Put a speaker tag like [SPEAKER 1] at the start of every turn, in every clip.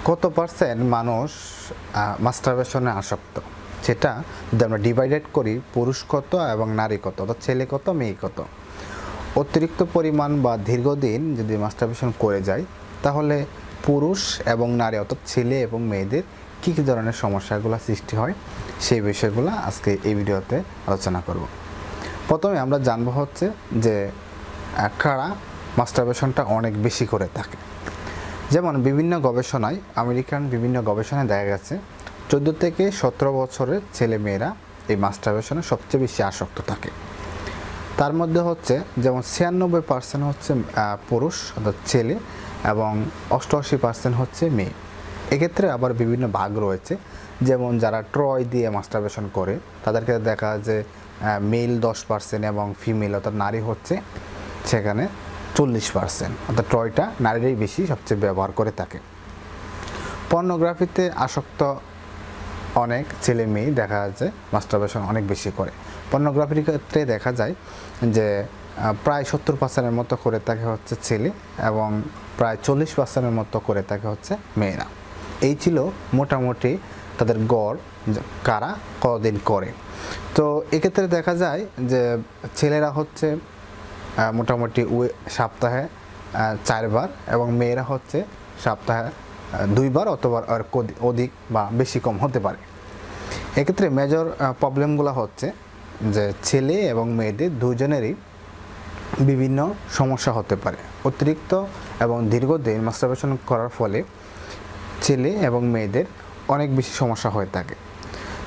[SPEAKER 1] কত পার্সেন্ট মানুষ মাস্টারবেশনে আসক্ত, সেটা যদি আমরা ডিভাইডেড করি পুরুষ কত এবং নারী কত, অর্থাৎ ছেলে কত মেয়ে কত, অতিরিক্ত পরিমাণ বা দীর্ঘদিন যদি মাস্টারবেশন করে যায় তাহলে পুরুষ এবং নারী অর্থাৎ ছেলে এবং মেয়েদের কী কী ধরনের সমস্যাগুলো সৃষ্টি হয় সেই বিষয়গুলো আজকে এই ভিডিওতে আলোচনা করব। প্রথমে আমরা জানবো হচ্ছে যে কারা মাস্টারবেশনটা অনেক বেশি করে থাকে। যেমন বিভিন্ন গবেষণায়, আমেরিকান বিভিন্ন গবেষণায় দেখা গেছে 14 থেকে 17 বছরের ছেলে মেয়েরা এই মাস্টারবেশনে সবচেয়ে বেশি আসক্ত থাকে। তার মধ্যে হচ্ছে যেমন 96% হচ্ছে পুরুষ অর্থাৎ ছেলে এবং 88% হচ্ছে মেয়ে। এক্ষেত্রে আবার বিভিন্ন ভাগ রয়েছে, যেমন যারা ট্রয় দিয়ে মাস্টারবেশন করে তাদেরকে দেখা যায় যে মেল 10% এবং ফিমেল অর্থাৎ নারী হচ্ছে সেখানে 40%, অর্থাৎ ট্রয়টা নারীরাই বেশি সবচেয়ে ব্যবহার করে থাকে। পর্নোগ্রাফিতে আসক্ত অনেক ছেলে মেয়ে দেখা যাচ্ছে মাস্টারবেশন অনেক বেশি করে। পর্নোগ্রাফির ক্ষেত্রে দেখা যায় যে প্রায় 70%-এর মতো করে থাকে হচ্ছে ছেলে এবং প্রায় 40%-এর মতো করে থাকে হচ্ছে মেয়েরা। এই ছিল মোটামুটি তাদের গড় কারা কতদিন করে। তো এক্ষেত্রে দেখা যায় যে ছেলেরা হচ্ছে মোটামুটি সপ্তাহে 4 বার এবং মেয়েরা হচ্ছে সপ্তাহে 2 বার অথবা আর অধিক বা বেশি কম হতে পারে। এক্ষেত্রে মেজর প্রবলেমগুলো হচ্ছে যে ছেলে এবং মেয়েদের দুজনেরই বিভিন্ন সমস্যা হতে পারে। অতিরিক্ত এবং দীর্ঘদিন মাস্টারবেশন করার ফলে ছেলে এবং মেয়েদের অনেক বেশি সমস্যা হয়ে থাকে।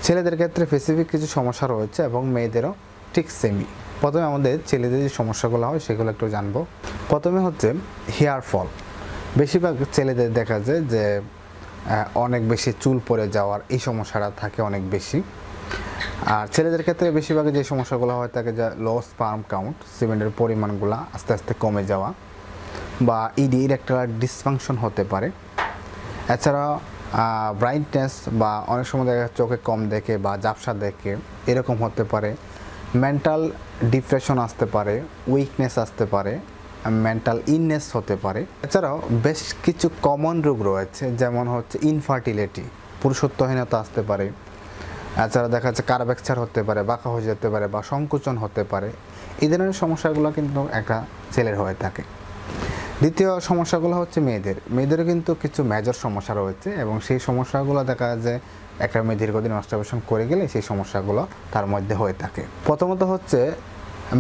[SPEAKER 1] ছেলেদের ক্ষেত্রে স্পেসিফিক কিছু সমস্যা রয়েছে এবং মেয়েদেরও ঠিক সেমই। প্রথমে আমাদের ছেলেদের যে সমস্যাগুলো হয় সেগুলো একটু জানবো। প্রথমে হচ্ছে হেয়ার ফল। বেশিরভাগ ছেলেদের দেখা যায় যে অনেক বেশি চুল পড়ে যাওয়ার এই সমস্যাটা থাকে অনেক বেশি। আর ছেলেদের ক্ষেত্রে বেশিরভাগ যে সমস্যাগুলো হয় থাকে যে লো স্পার্ম কাউন্ট, সিমেন্টের পরিমাণগুলো আস্তে আস্তে কমে যাওয়া বা ইরেকটাইল ডিসফাংশন হতে পারে। এছাড়া ব্রাইটনেস বা অনেক সময় দেখা চোখে কম দেখে বা ঝাপসা দেখে এরকম হতে পারে। মেন্টাল ডিপ্রেশন আসতে পারে, উইকনেস আসতে পারে, মেন্টাল ইলনেস হতে পারে। এছাড়াও বেশ কিছু কমন রোগ রয়েছে, যেমন হচ্ছে ইনফার্টিলিটি, পুরুষত্বহীনতা আসতে পারে। এছাড়া দেখা যাচ্ছে কার্ভেকচার হতে পারে, বাঁকা হয়ে যেতে পারে বা সংকোচন হতে পারে। এই ধরনের সমস্যাগুলো কিন্তু একটা ছেলের হয়ে থাকে। দ্বিতীয় সমস্যাগুলো হচ্ছে মেয়েদেরও কিন্তু কিছু মেজর সমস্যা রয়েছে এবং সেই সমস্যাগুলো দেখা যায় একটা মেয়ে দীর্ঘদিন মাস্টারবেশন করে গেলে সেই সমস্যাগুলো তার মধ্যে হয়ে থাকে। প্রথমত হচ্ছে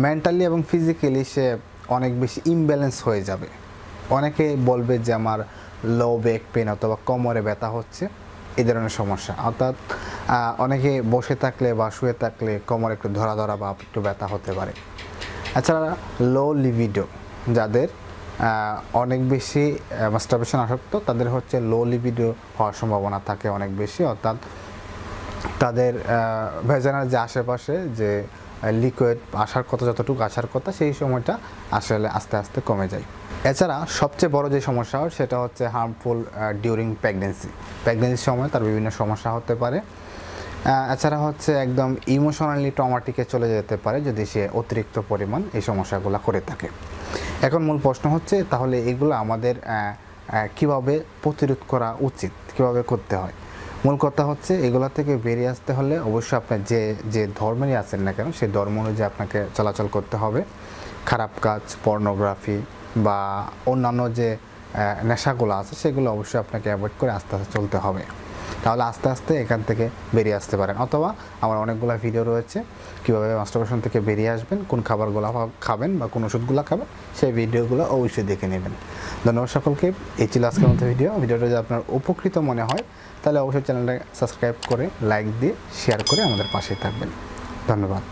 [SPEAKER 1] মেন্টালি এবং ফিজিক্যালি সে অনেক বেশি ইমব্যালেন্স হয়ে যাবে। অনেকে বলবে যে আমার লো ব্যাক পেন অথবা কোমরে ব্যথা হচ্ছে, এই ধরনের সমস্যা। অর্থাৎ অনেকে বসে থাকলে বা শুয়ে থাকলে কোমরে একটু ধরা ধরা বা একটু ব্যথা হতে পারে। এছাড়া লো লিবিডো, যাদের অনেক বেশি মাস্টারবেশন আসক্ত তাদের হচ্ছে লো লিবিডো হওয়ার সম্ভাবনা থাকে অনেক বেশি। অর্থাৎ তাদের ভেজানার যে আশেপাশে যে লিকুইড আসার কথা, যতটুকু আসার কথা সেই সময়টা আসলে আস্তে আস্তে কমে যায়। এছাড়া সবচেয়ে বড় যে সমস্যা হয় সেটা হচ্ছে হার্মফুল ডিউরিং প্রেগনেন্সির সময় তার বিভিন্ন সমস্যা হতে পারে। এছাড়া হচ্ছে একদম ইমোশনালি ট্রমাটিকে চলে যেতে পারে যদি সে অতিরিক্ত পরিমাণ এই সমস্যাগুলো করে থাকে। এখন মূল প্রশ্ন হচ্ছে তাহলে এগুলো আমাদের কিভাবে প্রতিরোধ করা উচিত, কিভাবে করতে হয়। মূল কথা হচ্ছে এগুলো থেকে বেরিয়ে আসতে হলে অবশ্যই আপনার যে ধর্মেরই আছেন না কেন সেই ধর্ম অনুযায়ী আপনাকে চলাচল করতে হবে। খারাপ কাজ, পর্নোগ্রাফি বা অন্যান্য যে নেশাগুলো আছে সেগুলো অবশ্যই আপনাকে অ্যাভয়েড করে আস্তে আস্তে চলতে হবে। তাহলে আস্তে আস্তে এখান থেকে বেরিয়ে আসতে পারেন। অথবা আমার অনেকগুলো ভিডিও রয়েছে কীভাবে মাস্টারবেশন থেকে বেরিয়ে আসবেন, কোন খাবারগুলো খাবেন বা কোন ওষুধগুলো খাবেন, সেই ভিডিওগুলো অবশ্যই দেখে নেবেন। ধন্যবাদ সকলকে। এই ছিল আজকের মতো ভিডিওটা যদি আপনার উপকৃত মনে হয় তাহলে অবশ্যই চ্যানেলটা সাবস্ক্রাইব করে লাইক দিয়ে শেয়ার করে আমাদের পাশে থাকবেন। ধন্যবাদ।